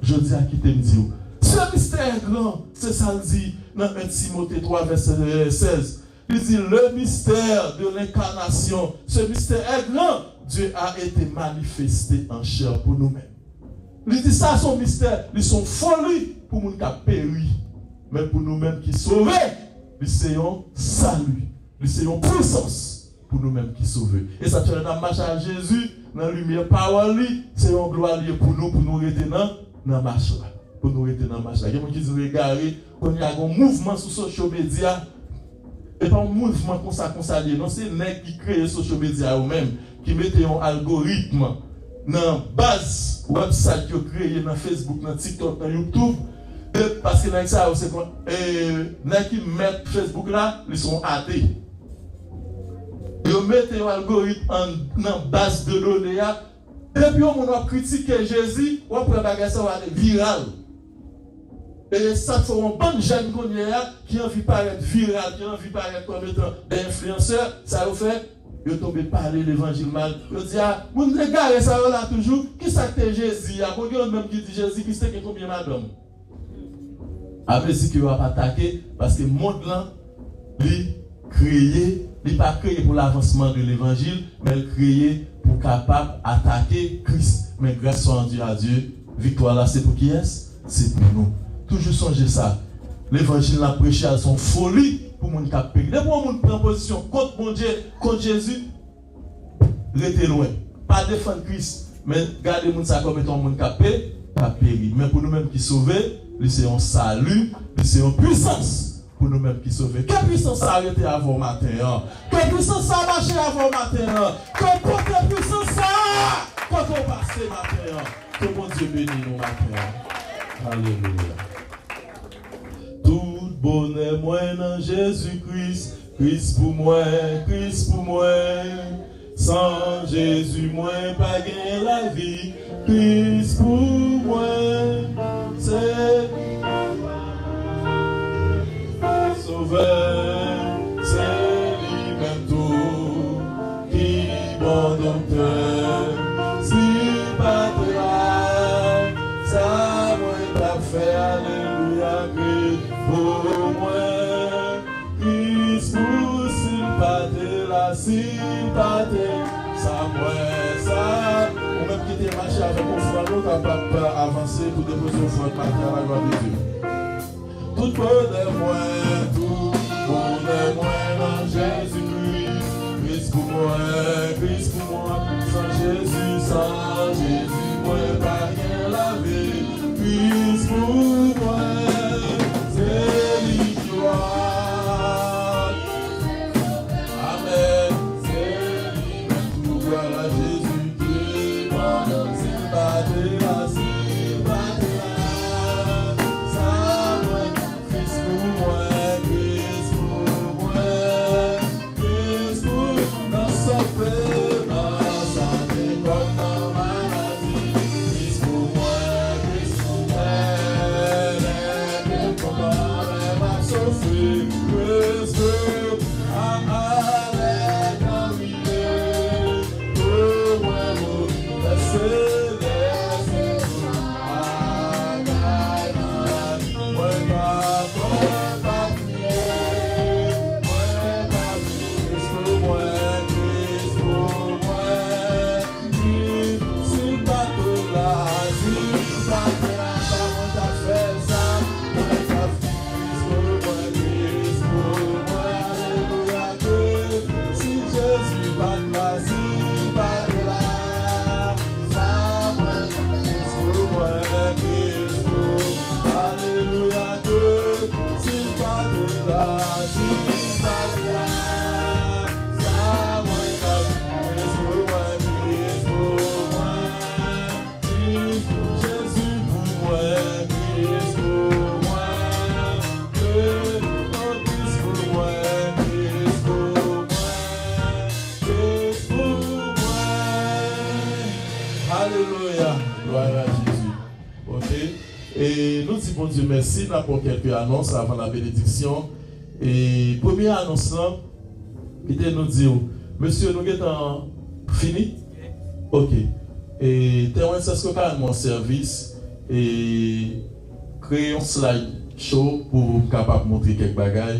Je dis à qui te dit, ce mystère grand, c'est ça le dit dans 1 Timothée 3, verset 16. Il dit le mystère de l'incarnation, ce mystère est grand. Dieu a été manifesté en chair pour nous-mêmes. Il dit ça, son mystère, ils sont folie pour nous qui ont péri, mais pour nous-mêmes qui sauvés, ils sont salut. C'est une puissance pour nous-mêmes qui sauvent. Et ça, tu as dans marche à Jésus, dans la lumière parole, c'est une gloire pour nous rester dans la marche là. Pour nous rester dans la marche là. Il y a des gens qui disent, regardez, quand il y a un mouvement sur les social media, et pas un mouvement comme ça, non, c'est les qui créent les social media eux-mêmes, qui mettent un algorithme dans la base website qu'ils ont créé dans Facebook, dans TikTok, dans YouTube. Parce que dans ça, c'est quand les qui mettent Facebook là, ils sont athées. Ils mettent un algorithme dans base de données. Depuis on a critiqué Jésus, on peut bagarre ça va être viral. Et ça fait un bon jeune qui a envie de paraître viral, qui a envie de paraître comme étant influenceur, ça vous fait, ils tombent parler l'évangile mal. Ils disent, ah, vous ne regardez ça là toujours, qui ça que Jésus? Il y a quelqu'un même qui dit Jésus, qui sait combien madame? Après, si tu vas pas attaquer, parce que le monde là, il créé, il n'est pas créé pour l'avancement de l'évangile, mais il est créé pour capable d'attaquer Christ. Mais grâce soit rendue à Dieu, victoire là, c'est pour qui est-ce? C'est pour nous. Toujours songer ça. L'évangile l'a prêché à son folie pour mon cap péri. Dès qu'on prend position contre mon Dieu, contre Jésus, restez loin. Pas défendre Christ, mais gardez mon ça comme étant mon cap péri. Mais pour nous-mêmes qui sauvent, c'est un salut, c'est une puissance pour nous-mêmes qui sauvent. Quelle puissance a arrêté avant le matin? Quelle puissance a marché avant le matin? Quelle puissance ça quand on passe le matin? Que mon Dieu bénisse nous matin. Alléluia. Tout bonheur moi dans Jésus-Christ, Christ pour moi, Christ pour moi. Sans Jésus, moi pas gagner la vie, Christ pour moi. C'est Sauveur, c'est lui-même tout qui bon docteur. Si pas toi, ça moi pas fait, alléluia, Christ pour moi. Christ pour s'il pas de la s'il pas de ça moi ça. Ou même qui était marché avec mon frère, nous capable d'avancer pour déposer au frère matin à la gloire de Dieu. Tout bonheur moi, tout bonheur moi dans Jésus-Christ. Christ pour moi, Christ pour moi. Sans Jésus, moi pas rien la vie. Christ pour moi, c'est l'histoire. Amen. C'est lui-même tout gloire à Jésus-Christ. Pendant s'il battait la s'il battait la. Ça moi, Christ pour moi, Christ pour moi. Christ pour dans sa paix, dans sa vie comme dans maladie. Christ pour moi, Christ pour moi. Et comment elle m'a sauvé. Christ pour avec un millier. Oh, moi, laissez Alléluia. Gloire à Jésus. Ok. Et nous disons, bon Dieu, merci. Nous avons quelques annonces avant la bénédiction. Et première annonce, qui était nous dire, monsieur, nous sommes fini? Ok. Et terminé ce que mon service et créer un slide show pour capable montrer quelques bagages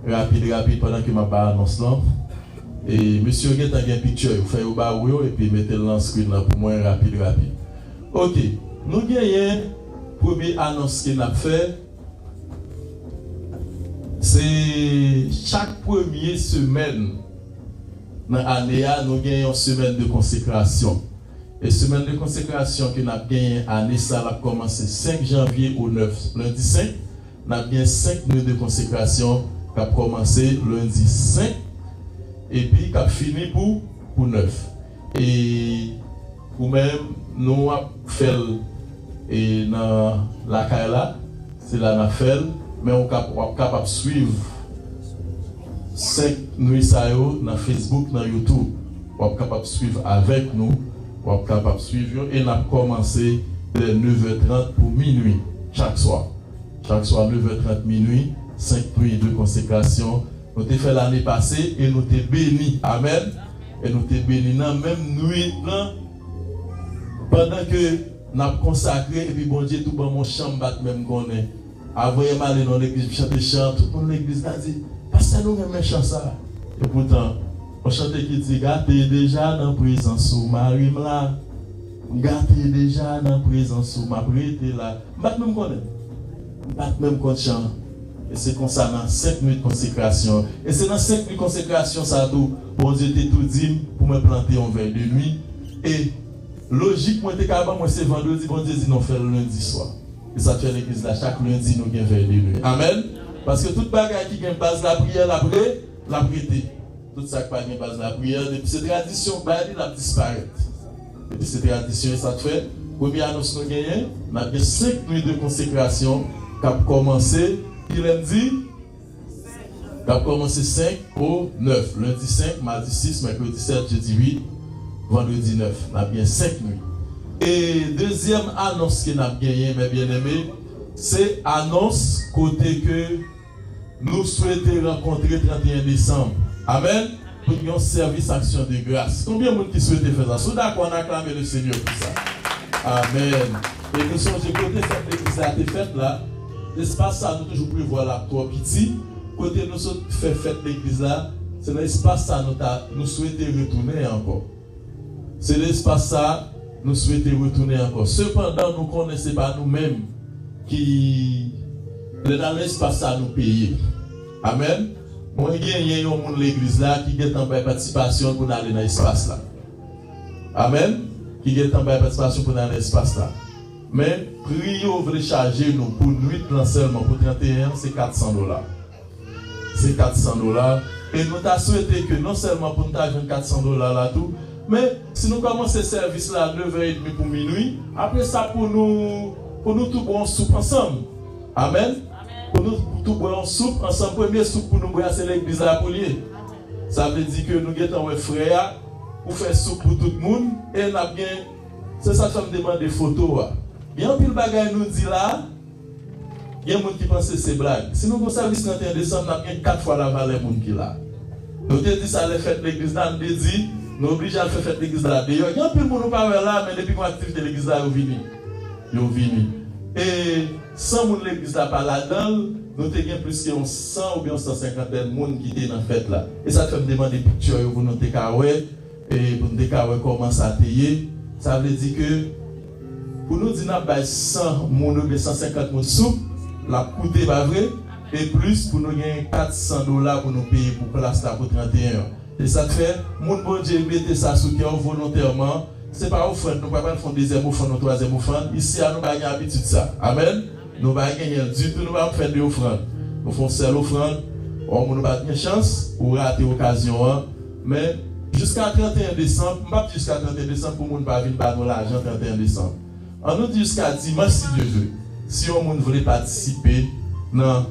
rapide pendant que ma pas annonce là. Et monsieur Guet a une picture, vous faites au bas et puis mettez le screen là pour moi rapide. Ok, nous gagnons première annonce qu'il a fait. C'est chaque première semaine dans l'année, nous gagnons une semaine de consécration. Et semaine de consécration que nous avons gagné année, ça a commencé 5 janvier au 9. Lundi 5, nous avons gagné 5 nuits de consécration qui a commencé lundi 5 et puis qui a fini pour 9. Et pour même, nous avons fait et dans la Kaila, c'est là nous avons fait, mais on est capable de suivre 5 nuits dans Facebook, dans YouTube. On est capable de suivre avec nous. On est capable de suivre et on a commencé de 9h30 pour minuit chaque soir. Chaque soir 9h30 minuit, 5 nuits de consécration. Nous avons fait l'année passée et nous avons bénis. Amen. Et nous avons bénis dans la même nuit pendant que nous avons consacré et puis bon Dieu tout dans mon chambre même qu'on est. Avant de aller dans l'église chanter chant, tout le monde dans l'église a dit parce que nous aimons chanter ça. Et pourtant on chantait qui dit gâtez déjà dans la présence où Marie là. Gâtez déjà dans la présence où ma prêté là. Bat même connaît. Bat même qu'on chante. Et c'est comme ça dans 5 nuits de consécration. Et c'est dans 5 nuits de consécration ça tout bon Dieu t'es tout dit pour me planter en veille de nuit. Et logiquement t'es capable moi c'est vendredi bon Dieu dit non faire le lundi soir. Et ça fait l'église là chaque lundi nous gagne veille de nuit. Amen. Parce que toute bagaille qui gagne base la prière la prêter. Tout ça qui pas de base de la prière, depuis cette tradition, elle a disparu. Depuis cette tradition, ça fait, première annonce nous gagnons, on a 5 nuits de consécration qui a commencé, qui lundi, qui a commencé 5 au 9. Lundi 5, mardi 6, mercredi 7, jeudi 8, vendredi 9. On a bien 5 nuits. Et deuxième annonce qu'on a gagné, mes bien-aimés, c'est annonce côté que nous souhaitons rencontrer 31 décembre. Amen. Pour un service action de grâce. Combien de monde qui souhaite faire ça? Si d'accord, on acclame le Seigneur pour ça. Amen. Et nous sommes côté cette église a été faite là. L'espace ça nous toujours prévoir là trop petit. Côté nous sommes fait fête l'église là, c'est l'espace ça nous souhaitons retourner encore. C'est l'espace ça nous souhaitons retourner encore. Cependant, nous ne connaissons pas nous-mêmes qui dans l'espace ça nous payer. Amen. Moi, il y a un monde de l'église là qui est en participation pour aller dans l'espace là. Amen. Qui est en participation pour aller dans l'espace là. Mais, prix vous voulez charger nous pour nuit seulement pour 31, c'est $400. C'est $400. Et nous avons souhaité que non seulement pour nous avoir $400 là tout, mais si nous commençons ce service là à 9h30 pour minuit, après ça pour nous tout bon soupe ensemble. Amen. Pour nous tout boire en soupe, ensemble, premier soupe pour nous boire, c'est l'église à Polier. Ça veut dire que nous sommes un frère pour faire soupe pour tout le monde. Et nous avons bien, c'est ça que me demande des photos. Il y a un pile bagage nous dit là, il y a des gens qui pensent que c'est blague. Si nous avons un service 31 décembre, nous avons bien 4 fois la valeur de qui là. Nous avons dit ça, les fêtes de l'église là, nous avons dit, nous sommes obligés à faire fête de l'église là. D'ailleurs, il y a un pile monde qui parle là, mais depuis qu'on activité de l'église là, ils sont venus. Et sans moun l'église là par là-dedans, nous avons plus que 100 ou bien 150 personnes qui étaient dans la fête là. Et ça fait me demander des pictures pour nous décaouer et pour nous décaouer comment ça payer. Ça veut dire que pour nous dire que 100 moun ou bien 150 moun soupe, la coûté pas vrai, et plus pour nous gagner $400 pour nous payer pour place là pour 31. Et ça fait, moun bon Dieu mettez ça sous cœur volontairement. Ce n'est pas offrande, nous ne pouvons pas faire deuxième offrande ou troisième offrande. Ici, nous n'avons pas l'habitude de ça. Amen. Nous n'avons pas gagné du tout, nous n'avons pas faire de offrande. Nous faisons seule offrande. On n'a pas de chance pour rater l'occasion. Mais jusqu'à 31 décembre, je ne pas jusqu'à 31 décembre pour ne pas venir par l'argent 31 décembre. On nous dit jusqu'à dimanche si Dieu veut. Si on voulait participer dans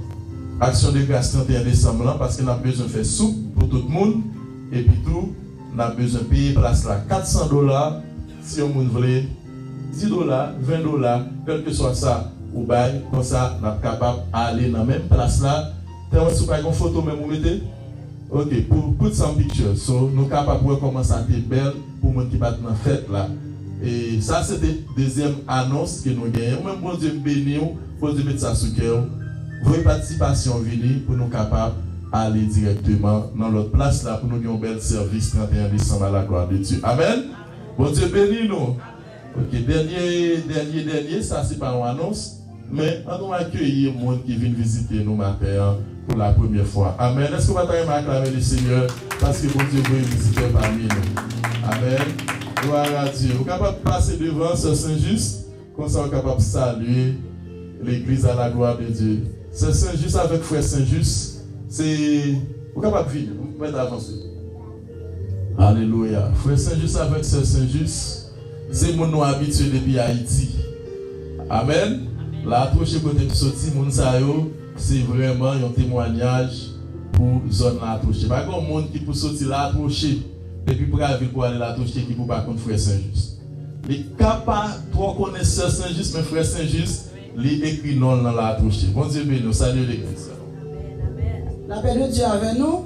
l'action de grâce 31 décembre, parce qu'on a besoin de faire soupe pour tout le monde. Et puis tout, on a besoin de payer place là $400. Si on voulait $10, $20, quel que soit ça, ou bail, comme ça, on est capable d'aller dans la même place là. Si vous avez une photo, même vous mettez. Ok, pour put some pictures. So, nous sommes capables de voir comment ça a été belle pour les gens qui battent dans la fête là. Et ça, c'est la deuxième annonce que nous gagnons. Même bon Dieu béni, bon Dieu mettre ça sous cœur. Vos participations venir pour nous capables d'aller directement dans l'autre place là pour nous avoir un bel service 31 décembre à la gloire de Dieu. Amen. Bon Dieu béni nous. Ok, dernier, ça c'est pas une annonce. Mais on doit accueillir les gens qui viennent visiter nous matin pour la première fois. Amen. Est-ce que vous pouvez acclamer le Seigneur parce que bon Dieu veut visiter parmi nous. Amen. Gloire à Dieu. Vous êtes capable de passer devant ce Saint-Just, comme ça vous êtes capable de saluer l'église à la gloire de Dieu. Ce Saint-Just avec frère Saint-Just, c'est. Vous êtes capable de venir. Vous pouvez avancer. Alléluia. Frère Saint-Just avec ce Saint-Just, c'est mon nom habitué depuis Haïti. Amen. La touche côté de sorti, c'est vraiment un témoignage pour la zone la touche. Pas comme monde qui peut sortir la touche et puis pour aller la touche qui peut pas contre frère Saint-Just. Les capables trop connaisseurs Saint-Just, mais frère Saint-Just, les écrit non dans la touche. Bon Dieu béni, salut l'église. La paix de Dieu avec nous.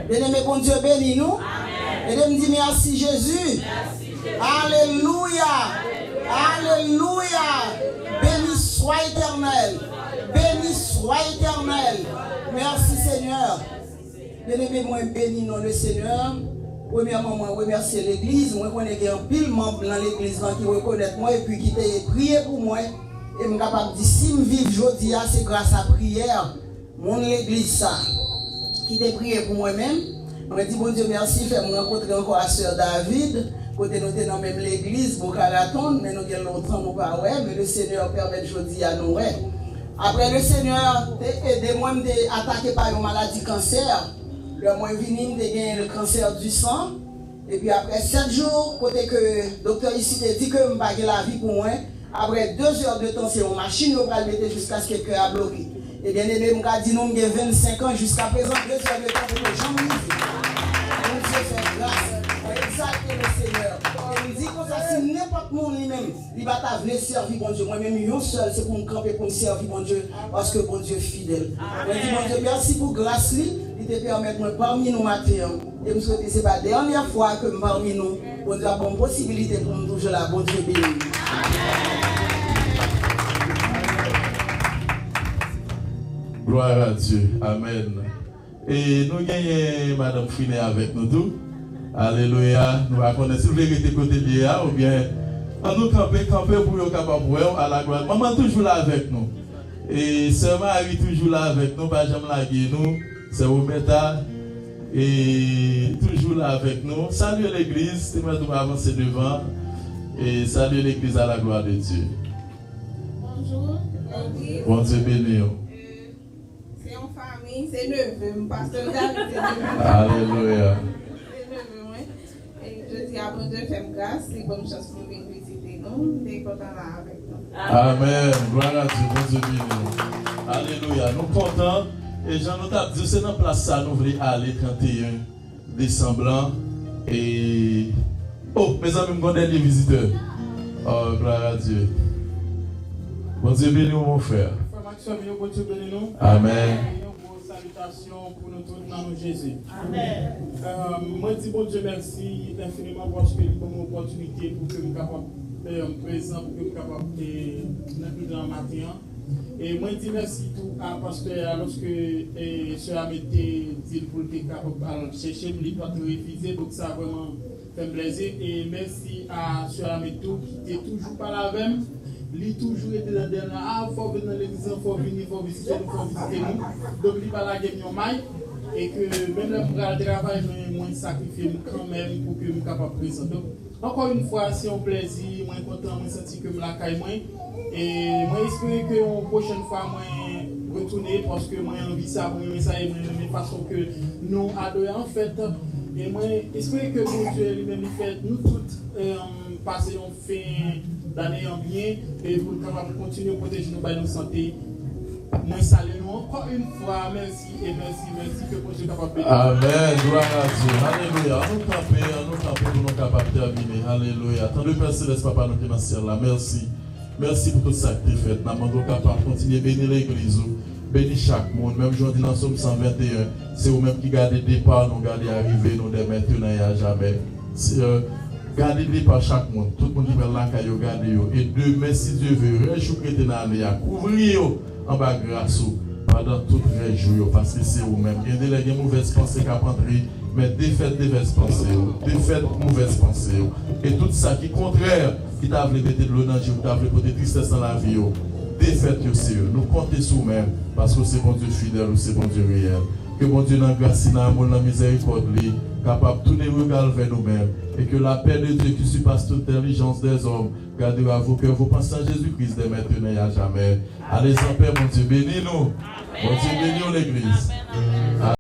Bien-aimé, bon Dieu béni nous. Et de me dire merci Jésus. Alléluia. Alléluia. Béni soit éternel. Béni soit éternel. Merci Seigneur. Bien-aimé, moi béni non le Seigneur. Premièrement, moi remercier l'église. Moi connais qu'il y a un pile membre dans l'église qui reconnaît moi et puis qui t'a prié pour moi. Et je suis capable de dire si je vis aujourd'hui, c'est grâce à la prière. Mon l'église ça qui t'a prié pour moi-même. Je dis bon Dieu merci, fait-moi rencontrer encore la sœur David. Côté nous sommes dans même l'église, pour Caraton, mais nous avons longtemps nous pas ouais, mais le Seigneur permet aujourd'hui à nous ouais. Après le Seigneur aidé moi à attaqué par une maladie cancer. Le mois venu de gagner le cancer du sang. Et puis après 7 jours, côté que le docteur ici a dit que je n'ai pas la vie pour moi. Après 2 heures de temps, c'est une machine qui va le mettre jusqu'à ce que le cœur a bloqué. Et bien aimé, je dis nous, j'ai 25 ans jusqu'à présent, 2 heures de temps pour que j'en vive. Donc Dieu fait grâce. Exalter le Seigneur. Et il dit comme ça, si n'importe monde lui-même, il va venir servir mon Dieu. Moi-même, un seul, c'est pour me camper, pour me servir mon Dieu, parce que mon Dieu est fidèle. Je dis mon Dieu, merci pour grâce, il te permet de me parmi nous matin. Et je souhaite que ce n'est pas la dernière fois que parmi nous, bon Dieu a une possibilité pour nous toujours là, bon Dieu béni. Gloire à Dieu. Amen. Et nous gagnons Madame Finet avec nous tous. Alléluia. Nous allons si vous voulez rester côté de l'IA ou bien nous camper pour nous capables à la gloire. Maman toujours là avec nous. Et Sœur Marie toujours là avec nous. Pas jamais laguer nous. C'est Roberta. Et toujours là avec nous. Salut l'église. C'est moi qui vais avancer devant. Et salut l'église à la gloire de Dieu. Bonjour. Bon Dieu béni. C'est en famille, c'est neveu, pasteur David, c'est neveu. Alléluia. C'est neveu, oui. Et je dis à bon Dieu, fais grâce, c'est bonne chance pour venir visiter nous, et content là avec nous. Amen. Gloire à Dieu, bon Dieu béni. Alléluia. Nous comptons. Et Jean nous a dit, c'est dans la place ça, nous voulons aller 31 décembre. Et. Oh, mes amis, mon dernier visiteur. Oh, gloire à Dieu. Bon Dieu béni, mon frère. Bon Dieu béni nous. Amen. Salutations pour nous tous dans nous Jésus. Amen. Moi dis bon Dieu merci infiniment parce que nous avons une opportunité pour que nous soyons présents, pour que nous soyons capables de dans le matin. Et moi dis merci tout à pasteur lorsque Sœur Amété dit pour le capable chercher me pas refuser donc ça vraiment fait plaisir et merci à Sœur Amété qui est toujours pas la même. Il a toujours été dans le dernier. Ah, il faut venir dans l'église, il faut venir, il faut visiter nous, il faut visiter nous. Donc, il va la gagner maille. Et que même le travail, moi, sacrifier quand même pour que je sois capable de présenter. Donc, encore une fois, c'est un plaisir, moi, content, moi, senti que je la caille moins. Et moi, j'espère que la prochaine fois, moi, retourner parce que moi, j'ai envie de ça, moi, ça est de façon que nous adorons en fait. Et moi, j'espère que mon Dieu lui-même fait nous toutes passer en fin d'année en bien et pour capable continuer à protéger nos santé Moi, salue nous encore une fois. Merci et merci que vous êtes capable de bénir. Amen. Gloire à Dieu. Alléluia. Nous camper pour nous capables de terminer. Alléluia. Tant de Père Céleste, Papa, nous qui dans le ciel là. Merci. Merci pour tout ça que tu as fait. Nous demandons capable de continuer à bénir l'église. Bénis chaque monde. Même aujourd'hui dans Somme 121, c'est vous-même qui gardez le départ, nous gardez l'arrivée, nous dès maintenant et à jamais. Gardez le départ chaque monde. Tout le monde qui va là, gardez. Et demain, si Dieu veut, réjouir dans les couvrez-vous en bas grâce pendant tout le jour. Parce que c'est vous-même. Il y a des mauvaises pensées qui apprennent, mais défaites mauvaises pensées. Et tout ça qui est contraire, qui t'a voulu mettre de l'eau dans le jour, qui t'a voulu porter tristesse dans la vie. Défaites aussi, nous comptons sur nous-mêmes parce que c'est bon Dieu fidèle, c'est bon Dieu réel. Que bon Dieu, dans la grâce, dans l'amour, dans la miséricorde, capable de tourner le regard vers nous-mêmes et que la paix de Dieu qui surpasse toute intelligence des hommes, gardera vos cœurs, vos pensées en Jésus-Christ dès maintenant et à jamais. Allez en paix, mon Dieu, bénis-nous. Bon Dieu, bénis l'église.